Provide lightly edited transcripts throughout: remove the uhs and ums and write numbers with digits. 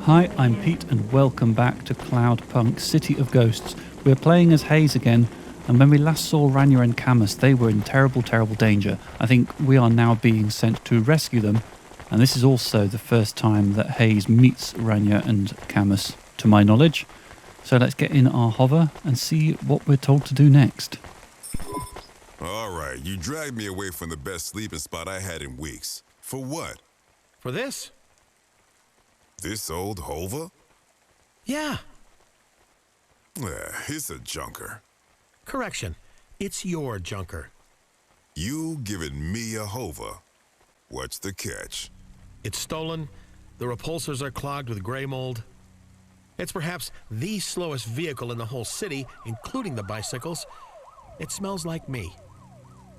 Hi, I'm Pete and welcome back to Cloudpunk City of Ghosts. We're playing as Hayse again, and when we last saw Rania and Camus, they were in terrible danger. I think we are now being sent to rescue them, and this is also the first time that Hayse meets Rania and Camus, to my knowledge. So let's get in our HOVA and see what we're told to do next. Alright, you dragged me away from the best sleeping spot I had in weeks. For what? For this? This old HOVA? Yeah. He's a junker. Correction. It's your junker. You giving me a HOVA? What's the catch? It's stolen. The repulsors are clogged with gray mold. It's perhaps the slowest vehicle in the whole city, including the bicycles. It smells like me.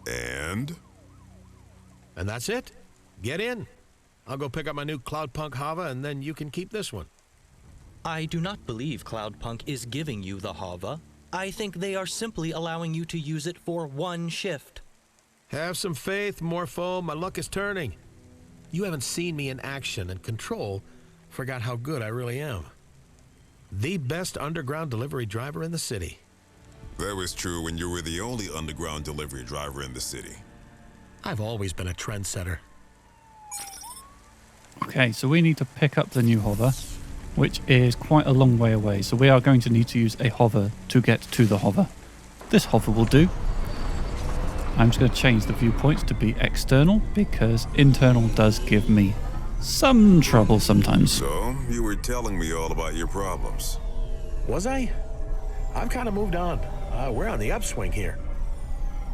And that's it. Get in. I'll go pick up my new Cloudpunk HOVA, and then you can keep this one. I do not believe Cloudpunk is giving you the HOVA. I think they are simply allowing you to use it for one shift. Have some faith, Morpho. My luck is turning. You haven't seen me in action, and Control forgot how good I really am. The best underground delivery driver in the city. that was true when you were the only underground delivery driver in the city. I've always been a trendsetter. Okay, so we need to pick up the new HOVA, which is quite a long way away. So we are going to need to use a HOVA to get to the HOVA. This HOVA will do. I'm just going to change the viewpoints to be external because internal does give me some trouble sometimes. So, you were telling me all about your problems. Was I? I've kind of moved on. We're on the upswing here.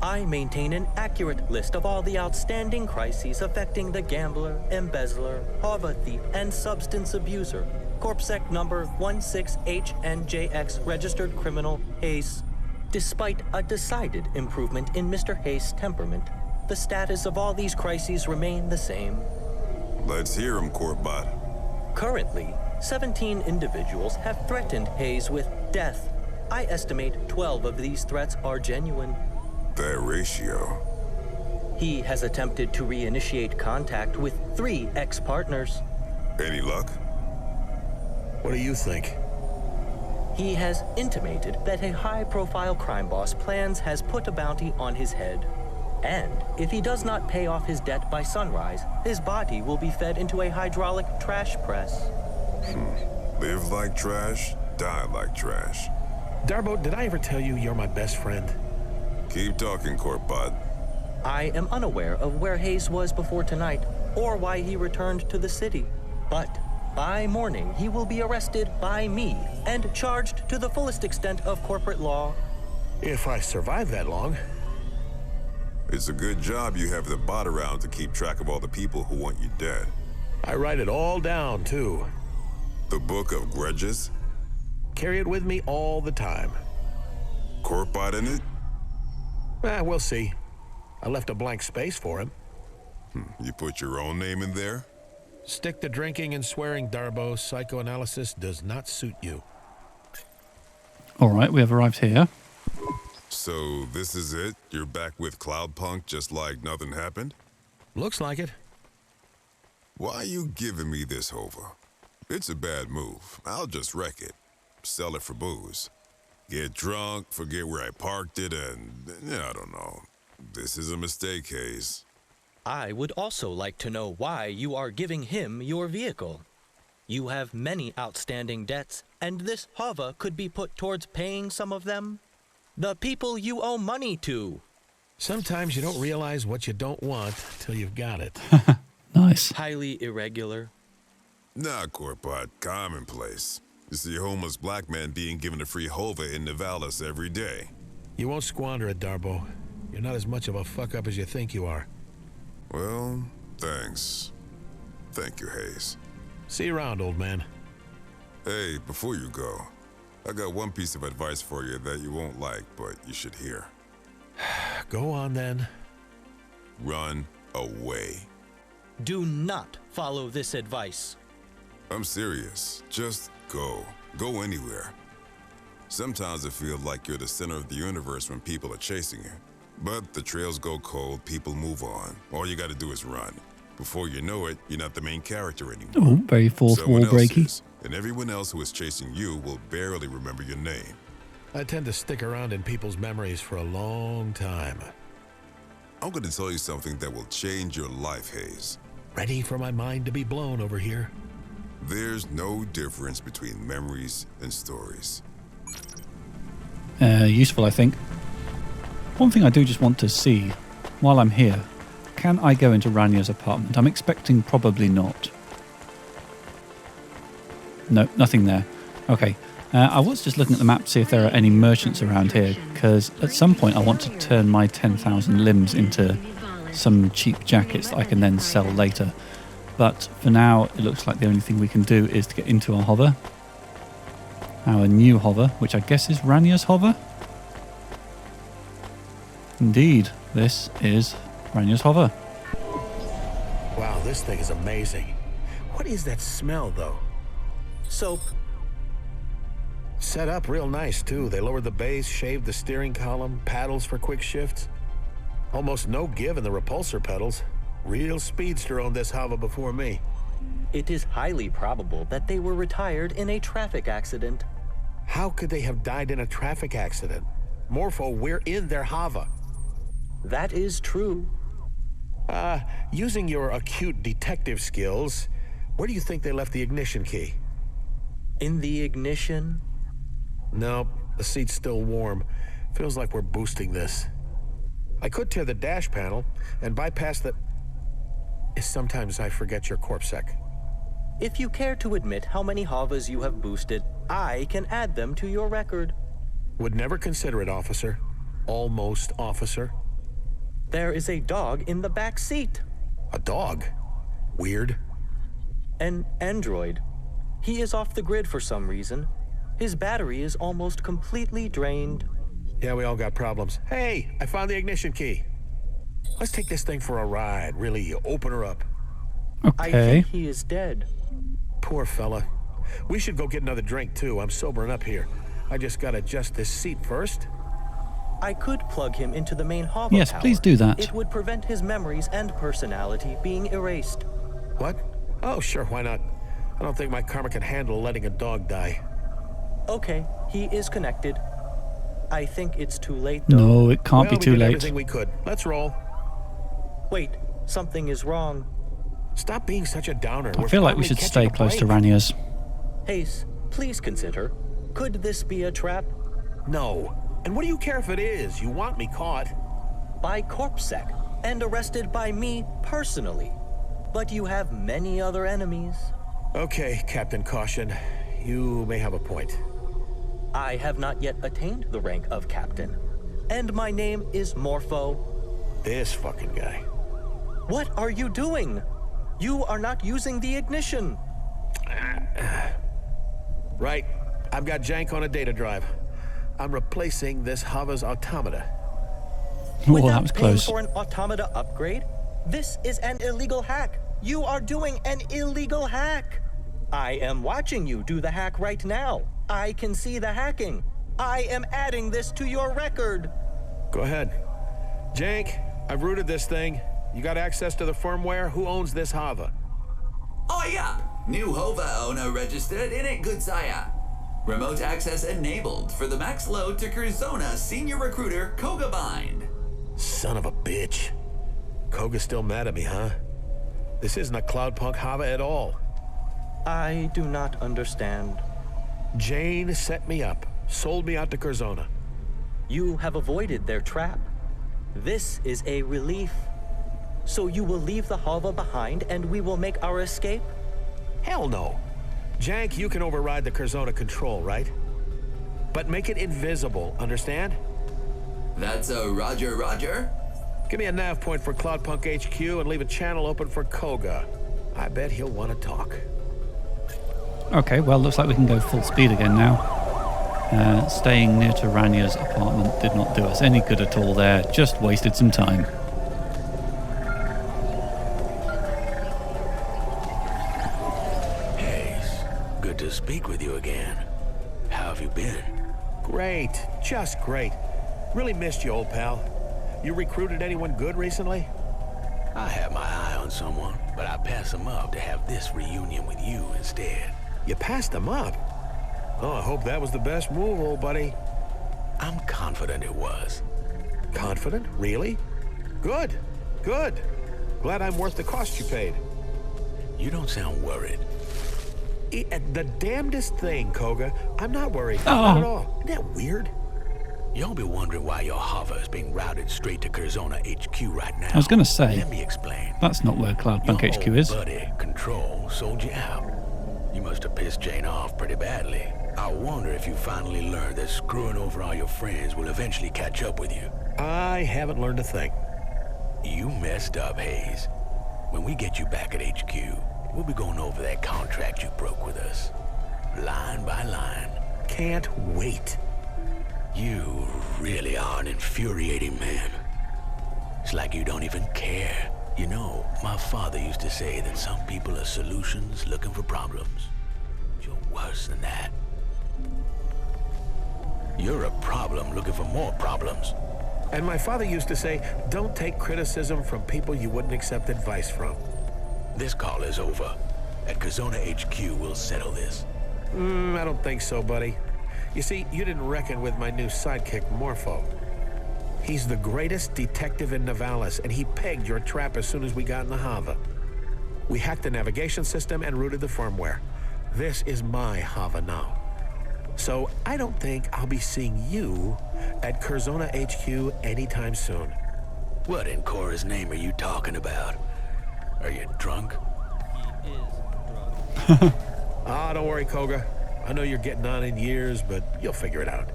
I maintain an accurate list of all the outstanding crises affecting the gambler, embezzler, HOVA thief, and substance abuser. Corpsec number 16HNJX registered criminal Hayse. Despite a decided improvement in Mr. Hayse's temperament, the status of all these crises remain the same. Let's hear him, Courtbot. Currently, 17 individuals have threatened Hayse with death. I estimate 12 of these threats are genuine. That ratio. He has attempted to reinitiate contact with 3 ex-partners. Any luck? What do you think? He has intimated that a high-profile crime boss plans has put a bounty on his head. And if he does not pay off his debt by sunrise, his body will be fed into a hydraulic trash press. Live like trash, die like trash. Darbo, did I ever tell you you're my best friend? Keep talking, Courtbot. I am unaware of where Hayse was before tonight, or why he returned to the city. But by morning, he will be arrested by me and charged to the fullest extent of corporate law. If I survive that long. It's a good job you have the bot around to keep track of all the people who want you dead. I write it all down, too. The Book of Grudges? Carry it with me all the time. Courtbot in it? We'll see. I left a blank space for him. You put your own name in there? Stick to drinking and swearing, Darbo. Psychoanalysis does not suit you. All right, we have arrived here. So this is it? You're back with Cloudpunk just like nothing happened? Looks like it. Why are you giving me this HOVA? It's a bad move. I'll just wreck it. Sell it for booze. Get drunk, forget where I parked it, and I don't know. This is a mistake, Hayse. I would also like to know why you are giving him your vehicle. You have many outstanding debts, and this HOVA could be put towards paying some of them. The people you owe money to. Sometimes you don't realize what you don't want till you've got it. Nice. Highly irregular. Nah, Courtbot, commonplace. You see a homeless black man being given a free HOVA in Nivalis every day. You won't squander it, Darbo. You're not as much of a fuck-up as you think you are. Well, thanks. Thank you, Hayse. See you around, old man. Hey, before you go, I got one piece of advice for you that you won't like, but you should hear. Go on, then. Run away. Do not follow this advice. I'm serious. Just go. Go anywhere. Sometimes it feels like you're the center of the universe when people are chasing you. But the trails go cold, people move on. All you gotta do is run. Before you know it, you're not the main character anymore. Oh, very fourth wall Someone else breaky. is, and everyone else who is chasing you will barely remember your name. I tend to stick around in people's memories for a long time. I'm going to tell you something that will change your life, Hayse. Ready for my mind to be blown over here? There's no difference between memories and stories. Useful, I think. One thing I do just want to see while I'm here. Can I go into Rania's apartment? I'm expecting probably not. No, nothing there. Okay. I was just looking at the map to see if there are any merchants around here, because at some point I want to turn my 10,000 limbs into some cheap jackets that I can then sell later. But for now, it looks like the only thing we can do is to get into our HOVA. Our new HOVA, which I guess is Rania's HOVA? Indeed, this is Rania's HOVA. Wow, this thing is amazing. What is that smell, though? Soap. Set up real nice, too. They lowered the base, shaved the steering column, paddles for quick shifts. Almost no give in the repulsor pedals. Real speedster owned this HOVA before me. It is highly probable that they were retired in a traffic accident. How could they have died in a traffic accident? Morpho, we're in their HOVA. That is true. Using your acute detective skills, where do you think they left the ignition key? In the ignition? Nope, the seat's still warm. Feels like we're boosting this. I could tear the dash panel and bypass the... Sometimes I forget your corpsec. If you care to admit how many HOVAs you have boosted, I can add them to your record. Would never consider it, officer. Almost, officer. There is a dog in the back seat. A dog? Weird. An android. He is off the grid for some reason. His battery is almost completely drained. Yeah, we all got problems. Hey, I found the ignition key. Let's take this thing for a ride. Really, open her up. I Okay. think he is dead. Poor fella. We should go get another drink, too. I'm sobering up here. I just gotta adjust this seat first. I could plug him into the main HOVA Yes, power. please do that. It would prevent his memories and personality being erased. What? Oh, sure, why not? I don't think my karma can handle letting a dog die. Okay, he is connected. I think it's too late, though. No, it can't be We too did late. everything we could. Let's roll. Wait, something is wrong. Stop being such a downer. I feel like we should stay close to Rania's. Hayse, please consider. Could this be a trap? No. And what do you care if it is? You want me caught. By corpsec and arrested by me personally. But you have many other enemies. Okay, Captain Caution. You may have a point. I have not yet attained the rank of captain. And my name is Morpho. This fucking guy. What are you doing? You are not using the ignition. Right. I've got jank on a data drive. I'm replacing this HOVA's automata. Oh, that Without was paying close. for an automata upgrade? This is an illegal hack. You are doing an illegal hack. I am watching you do the hack right now. I can see the hacking. I am adding this to your record. Go ahead. Jank, I've routed this thing. You got access to the firmware? Who owns this HOVA? Oh yeah! New HOVA owner registered in it, good sire. Remote access enabled for the max load to Curzona senior recruiter Koga bind. Son of a bitch. Koga's still mad at me, huh? This isn't a Cloudpunk HOVA at all. I do not understand. Jane set me up, sold me out to Curzona. You have avoided their trap. This is a relief. So you will leave the HOVA behind and we will make our escape? Hell no. Jank, you can override the Curzona control, right? But make it invisible, understand? That's a roger roger. Give me a nav point for Cloudpunk HQ and leave a channel open for Koga. I bet he'll want to talk. Okay, well, looks like we can go full speed again now. Staying near to Rania's apartment did not do us any good at all there. Just wasted some time. Hayse, good to speak with you again. How have you been? Great, just great. Really missed you, old pal. You recruited anyone good recently? I have my eye on someone. but I passed him up to have this reunion with you instead. You passed him up? Oh, I hope that was the best move, old buddy. I'm confident it was. Confident? Really? Good. Good. Glad I'm worth the cost you paid. You don't sound worried. The damnedest thing, Koga. I'm not worried. Oh. Not at all. Isn't that weird? You'll be wondering why your HOVA is being routed straight to Curzona HQ right now. I was going to say, Let me explain. that's not where Cloudpunk Your HQ old is. buddy, Control, sold you out. You must have pissed Jane off pretty badly. I wonder if you finally learned that screwing over all your friends will eventually catch up with you. I haven't learned a thing. You messed up, Hayse. When we get you back at HQ, we'll be going over that contract you broke with us. Line by line. Can't wait. You really are an infuriating man. It's like you don't even care. You know, my father used to say that some people are solutions looking for problems. You're worse than that. You're a problem looking for more problems. And my father used to say, don't take criticism from people you wouldn't accept advice from. This call is over. At Curzona HQ, we'll settle this. I don't think so, buddy. You see, you didn't reckon with my new sidekick, Morpho. He's the greatest detective in Navalis, and he pegged your trap as soon as we got in the HOVA. We hacked the navigation system and routed the firmware. This is my HOVA now. So I don't think I'll be seeing you at Curzona HQ anytime soon. What in Cora's name are you talking about? Are you drunk? Ah, don't worry, Koga. I know you're getting on in years, but you'll figure it out.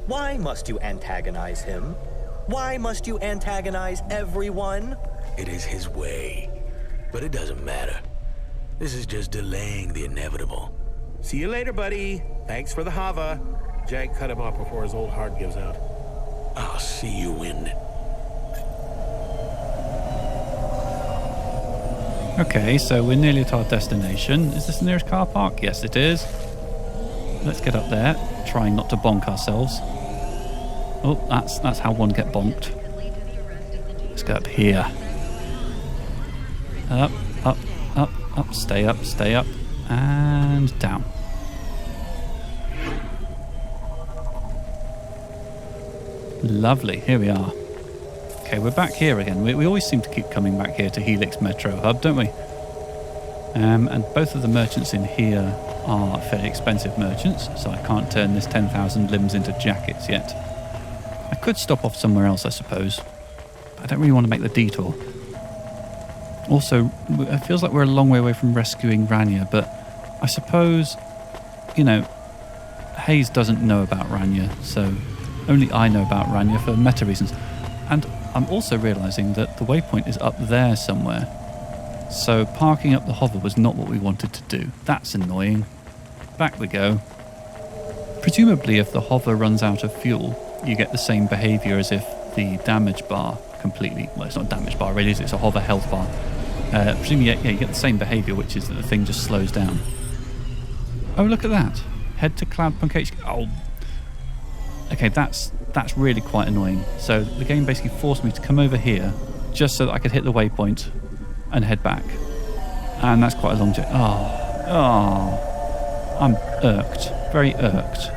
Why must you antagonize him? Why must you antagonize everyone? It is his way. But it doesn't matter. This is just delaying the inevitable. See you later, buddy. Thanks for the HOVA. Jag cut him off before his old heart gives out. I'll see you in... Okay, so we're nearly at our destination. Is this the nearest car park? Yes, it is. Let's get up there, trying not to bonk ourselves. Oh, that's how one get bonked. Let's go up here. Up, up, up, up, stay up, and down. Lovely, here we are. Okay, we're back here again. We always seem to keep coming back here to Helix Metro Hub, don't we? And both of the merchants in here are fairly expensive merchants, so I can't turn this 10,000 limbs into jackets yet. I could stop off somewhere else, I suppose. I don't really want to make the detour. Also, it feels like we're a long way away from rescuing Rania, but I suppose, you know, Hayse doesn't know about Rania, so only I know about Rania for meta reasons. And I'm also realising that the waypoint is up there somewhere. So parking up the HOVA was not what we wanted to do. That's annoying. Back we go. Presumably if the HOVA runs out of fuel, you get the same behaviour as if the damage bar completely... Well, it's not a damage bar really, it's a HOVA health bar. Presumably, you get the same behaviour, which is that the thing just slows down. Oh, look at that. Head to Cloudpunk HQ. Oh. Okay, that's really quite annoying. So the game basically forced me to come over here just so that I could hit the waypoint and head back. And that's quite a long journey. Oh. I'm irked. Very irked.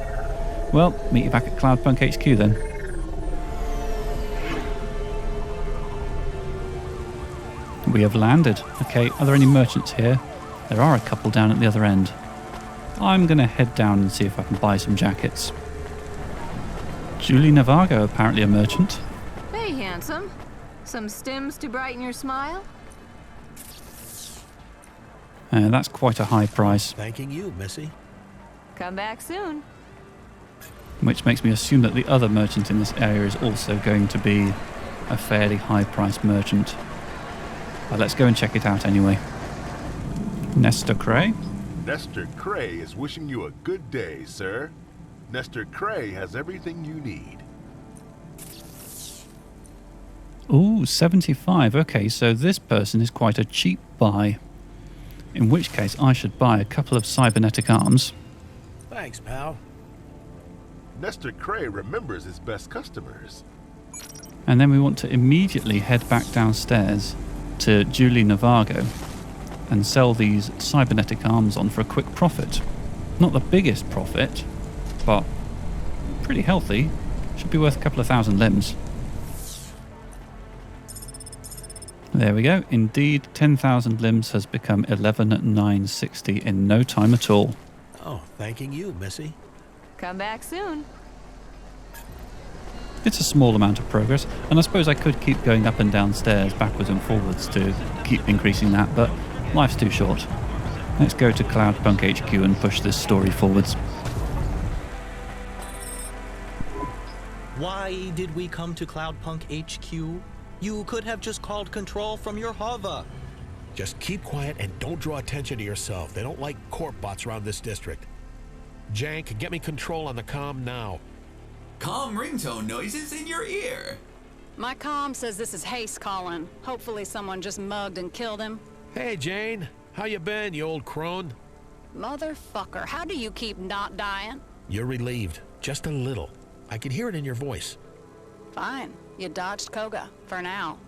Well, meet you back at Cloudpunk HQ then. We have landed. Okay, are there any merchants here? There are a couple down at the other end. I'm going to head down and see if I can buy some jackets. Julie Navago, apparently a merchant. Hey, handsome. Some stims to brighten your smile? That's quite a high price. Thanking you, Missy. Come back soon. Which makes me assume that the other merchant in this area is also going to be a fairly high-priced merchant. But let's go and check it out anyway. Nestor Cray? Nestor Cray is wishing you a good day, sir. Nestor Cray has everything you need. Ooh, 75. Okay, so this person is quite a cheap buy. In which case, I should buy a couple of cybernetic arms. Thanks, pal. Nestor Cray remembers his best customers. And then we want to immediately head back downstairs to Julie Navargo and sell these cybernetic arms on for a quick profit. Not the biggest profit, but pretty healthy. Should be worth a couple of thousand limbs. There we go. Indeed, 10,000 limbs has become 11,960 in no time at all. Oh, thanking you, Missy. Come back soon. It's a small amount of progress, and I suppose I could keep going up and down stairs, backwards and forwards to keep increasing that, but life's too short. Let's go to Cloudpunk HQ and push this story forwards. Why did we come to Cloudpunk HQ? You could have just called control from your HOVA. Just keep quiet and don't draw attention to yourself. They don't like corp bots around this district. Jank, get me control on the comm now. Calm ringtone noises in your ear. My comm says this is Hayse calling. Hopefully someone just mugged and killed him. Hey, Jane. How you been, you old crone? Motherfucker, how do you keep not dying? You're relieved. Just a little. I can hear it in your voice. Fine. You dodged Koga, for now.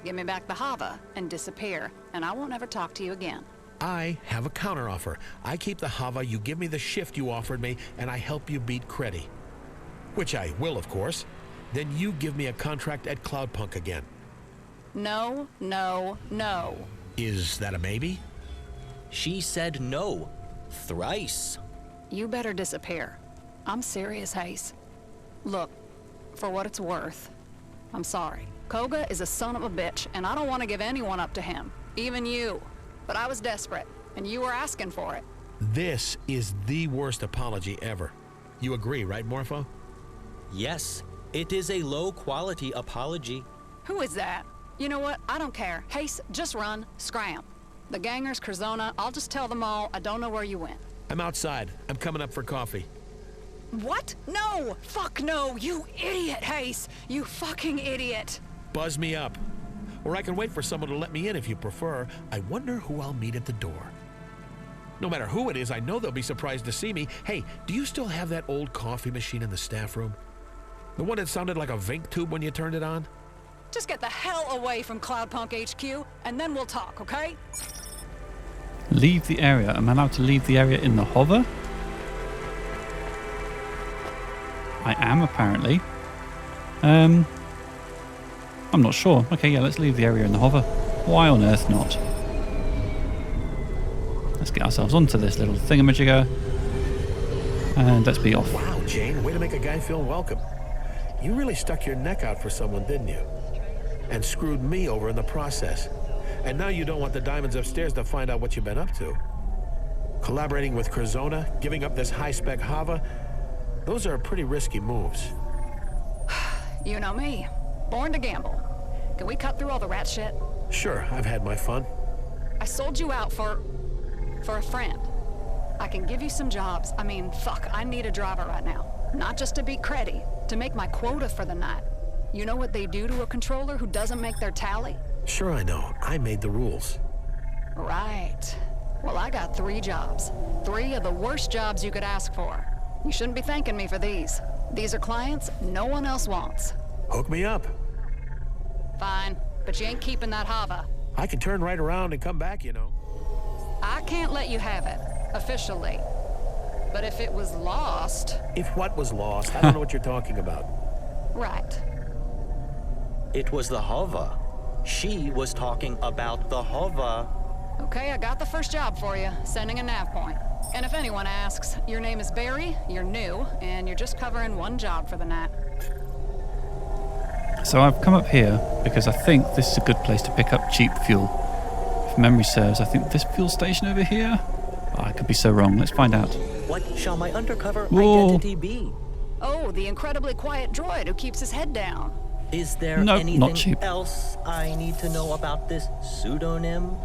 Give me back the HOVA and disappear, and I won't ever talk to you again. I have a counteroffer. I keep the HOVA, you give me the shift you offered me, and I help you beat Creddy. Which I will, of course. Then you give me a contract at Cloudpunk again. No, no, no. Is that a maybe? She said no. Thrice. You better disappear. I'm serious, Hayse. Look, for what it's worth, I'm sorry. Koga is a son of a bitch, and I don't want to give anyone up to him. Even you. But I was desperate, and you were asking for it. This is the worst apology ever. You agree, right, Morpho? Yes, it is a low-quality apology. Who is that? You know what? I don't care. Hayse, just run. Scram. The gangers, Curzona, I'll just tell them all I don't know where you went. I'm outside. I'm coming up for coffee. What? No! Fuck no! You idiot, Hayse! You fucking idiot! Buzz me up. Or I can wait for someone to let me in if you prefer. I wonder who I'll meet at the door. No matter who it is, I know they'll be surprised to see me. Hey, do you still have that old coffee machine in the staff room? The one that sounded like a Vink tube when you turned it on? Just get the hell away from Cloudpunk HQ, and then we'll talk, okay? Leave the area. Am I allowed to leave the area in the HOVA? I am, apparently. I'm not sure. Okay, yeah, let's leave the area in the HOVA. Why on earth not? Let's get ourselves onto this little thingamajigger. And let's be off. Wow, Jane, way to make a guy feel welcome. You really stuck your neck out for someone, didn't you? And screwed me over in the process. And now you don't want the diamonds upstairs to find out what you've been up to. Collaborating with Curzona, giving up this high-spec HOVA, those are pretty risky moves. You know me. Born to gamble. Can we cut through all the rat shit? Sure, I've had my fun. I sold you out for a friend. I can give you some jobs. I mean, fuck, I need a driver right now. Not just to beat Creddy, to make my quota for the night. You know what they do to a controller who doesn't make their tally? Sure I know. I made the rules. Right. Well, I got 3 jobs. 3 of the worst jobs you could ask for. You shouldn't be thanking me for these. These are clients no one else wants. Hook me up. Fine, but you ain't keeping that HOVA. I can turn right around and come back, you know. I can't let you have it, officially. But if it was lost... If what was lost? I don't know what you're talking about. Right. It was the HOVA. She was talking about the HOVA. Okay, I got the first job for you, sending a nav point. And if anyone asks, your name is Barry, you're new, and you're just covering 1 job for the night. So I've come up here because I think this is a good place to pick up cheap fuel. If memory serves, I think this fuel station over here? Oh, I could be so wrong. Let's find out. What shall my undercover Whoa. identity be? Oh, the incredibly quiet droid who keeps his head down. Is there Nope, not anything cheap. else I need to know about this pseudonym?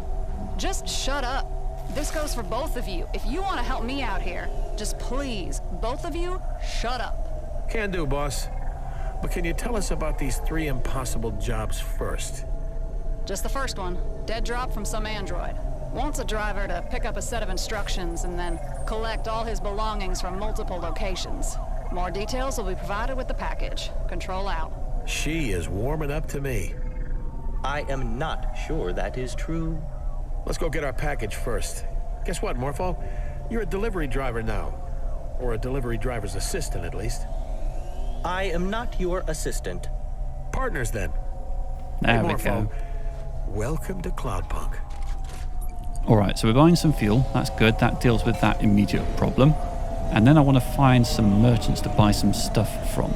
Just shut up. This goes for both of you. If you want to help me out here, just please, both of you, shut up. Can do, boss. But can you tell us about these 3 impossible jobs first? Just the first one. Dead drop from some android. Wants a driver to pick up a set of instructions and then collect all his belongings from multiple locations. More details will be provided with the package. Control out. She is warming up to me. I am not sure that is true. Let's go get our package first. Guess what, Morpho? You're a delivery driver now. Or a delivery driver's assistant, at least. I am not your assistant. Partners, then. There Hey, we Morpho. go. Welcome to Cloudpunk. Alright, so we're buying some fuel. That's good. That deals with that immediate problem. And then I want to find some merchants to buy some stuff from.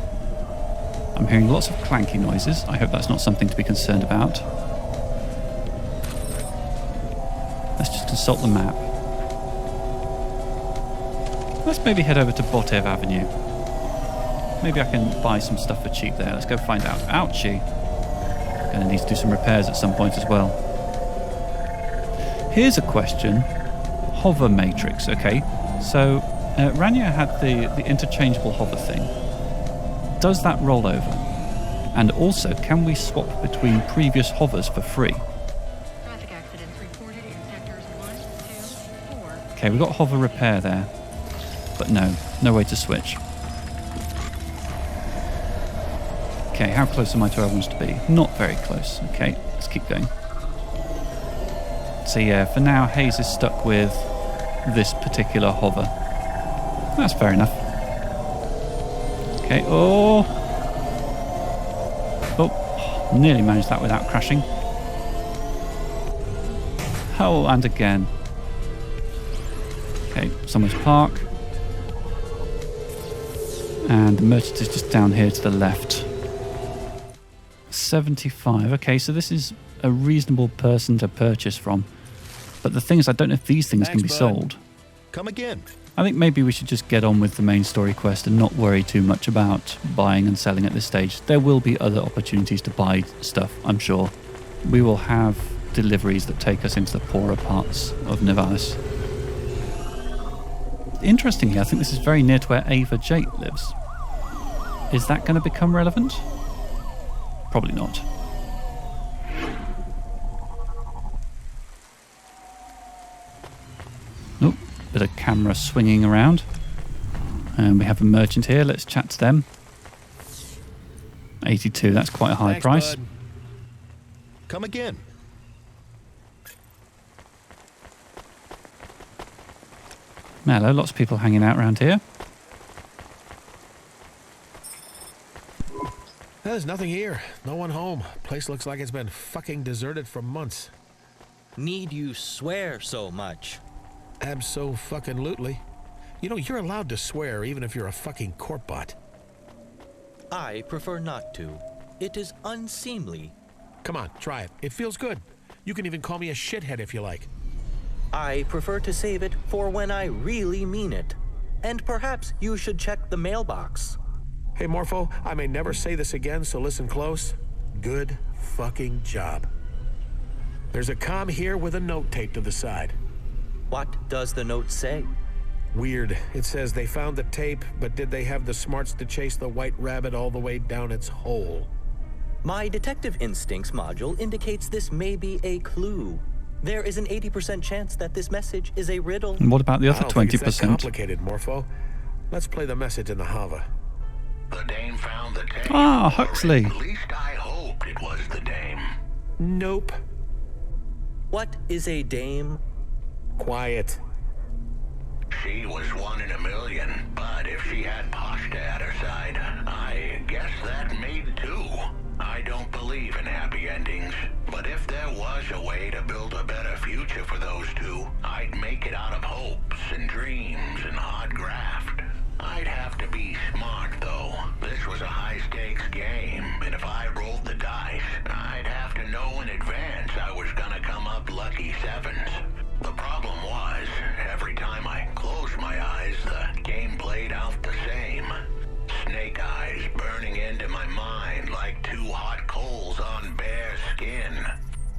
I'm hearing lots of clanky noises. I hope that's not something to be concerned about. Let's just consult the map. Let's maybe head over to Botev Avenue. Maybe I can buy some stuff for cheap there. Let's go find out. Ouchie. Gonna need to do some repairs at some point as well. Here's a question. HOVA matrix, okay. So, Rania had the interchangeable HOVA thing. Does that roll over? And also, can we swap between previous HOVAs for free? Traffic accidents reported in sectors 1, 2, 4. Okay, we've got HOVA repair there. But no way to switch. Okay, how close am I to where I want to be? Not very close. Okay, let's keep going. So yeah, for now, Hayse is stuck with this particular HOVA. That's fair enough. Okay, oh, nearly managed that without crashing. Oh, and again. Okay, somewhere to park. And the merchant is just down here to the left. 75. Okay, so this is a reasonable person to purchase from. But the thing is, I don't know if these things can be sold. Come again. I think maybe we should just get on with the main story quest and not worry too much about buying and selling at this stage. There will be other opportunities to buy stuff, I'm sure. We will have deliveries that take us into the poorer parts of Nevalis. Interestingly, I think this is very near to where Ava Jate lives. Is that going to become relevant? Probably not. Oh, bit of camera swinging around. And we have a merchant here. Let's chat to them. 82, that's quite a high price. Bud. Come again. Hello, lots of people hanging out around here. There's nothing here. No one home. Place looks like it's been fucking deserted for months. Need you swear so much? Abso-fucking-lutely. You know, you're allowed to swear even if you're a fucking corp bot. I prefer not to. It is unseemly. Come on, try it. It feels good. You can even call me a shithead if you like. I prefer to save it for when I really mean it. And perhaps you should check the mailbox. Hey, Morpho, I may never say this again, so listen close. Good fucking job. There's a comm here with a note taped to the side. What does the note say? Weird. It says they found the tape, but did they have the smarts to chase the white rabbit all the way down its hole? My detective instincts module indicates this may be a clue. There is an 80% chance that this message is a riddle. And what about the other 20%? It's that complicated, Morpho. Let's play the message in the HOVA. The dame found the tape. Ah, Huxley. At least I hoped it was the dame. Nope. What is a dame? Quiet. She was 1 in a million, but if she had Pashta at her side, I guess that made 2. I don't believe in happy endings, but if there was a way to build a better future for those two, I'd make it out of hopes and dreams and hard graft. I'd have to be smart, though. This was a high-stakes game, and if I rolled the dice, I'd have to know in advance I was gonna come up lucky 7s. The problem was, every time I closed my eyes, the game played out the same. Snake eyes burning into my mind like 2 hot coals on bare skin.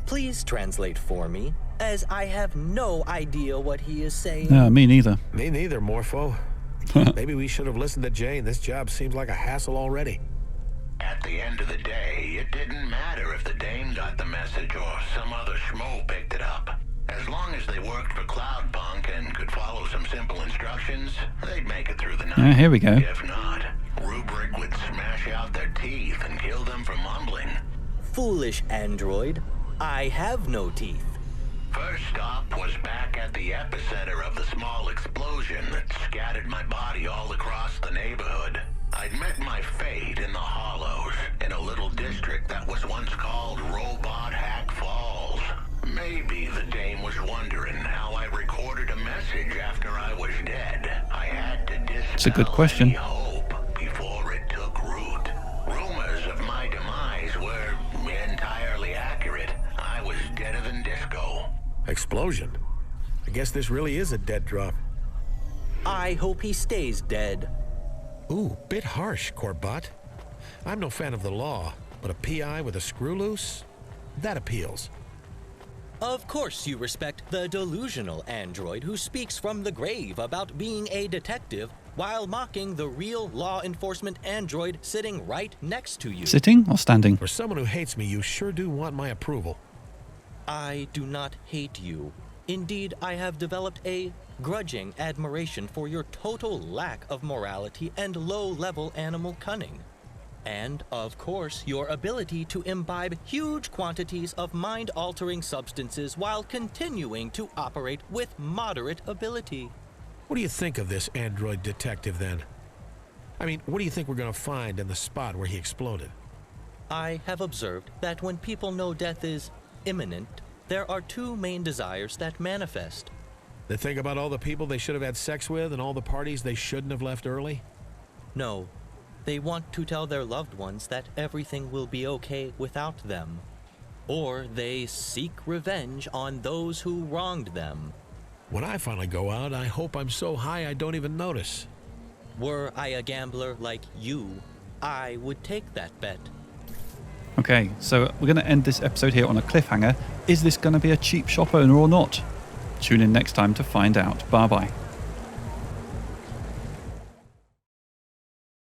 Please translate for me, as I have no idea what he is saying. No, me neither. Me neither, Morpho. Maybe we should have listened to Jane. This job seems like a hassle already. At the end of the day, it didn't matter if the dame got the message or some other schmo picked it up. As long as they worked for Cloudpunk and could follow some simple instructions, they'd make it through the night. Here we go. If not, Rubric would smash out their teeth and kill them for mumbling. foolish android. I have no teeth. First stop was back at the epicenter of the small explosion that scattered my body all across the neighborhood. I'd met my fate in the Hollows, in a little district that was once called Robot Hack Falls. Maybe the dame was wondering how I recorded a message after I was dead. I had to dispel It's a good question. any hope before it took root. Rumors of my demise were entirely accurate. I was deader than disco. Explosion? I guess this really is a dead drop. I hope he stays dead. Ooh, bit harsh, Corbett. I'm no fan of the law, but a PI with a screw loose? That appeals. Of course you respect the delusional android who speaks from the grave about being a detective while mocking the real law enforcement android sitting right next to you. Sitting or standing? For someone who hates me, you sure do want my approval. I do not hate you. Indeed, I have developed a grudging admiration for your total lack of morality and low-level animal cunning. And, of course, your ability to imbibe huge quantities of mind-altering substances while continuing to operate with moderate ability. What do you think of this android detective, then? I mean, what do you think we're going to find in the spot where he exploded? I have observed that when people know death is imminent, there are two main desires that manifest. They think about all the people they should have had sex with and all the parties they shouldn't have left early? No. They want to tell their loved ones that everything will be okay without them. Or they seek revenge on those who wronged them. When I finally go out, I hope I'm so high I don't even notice. Were I a gambler like you, I would take that bet. Okay, so we're going to end this episode here on a cliffhanger. Is this going to be a cheap shop owner or not? Tune in next time to find out. Bye-bye.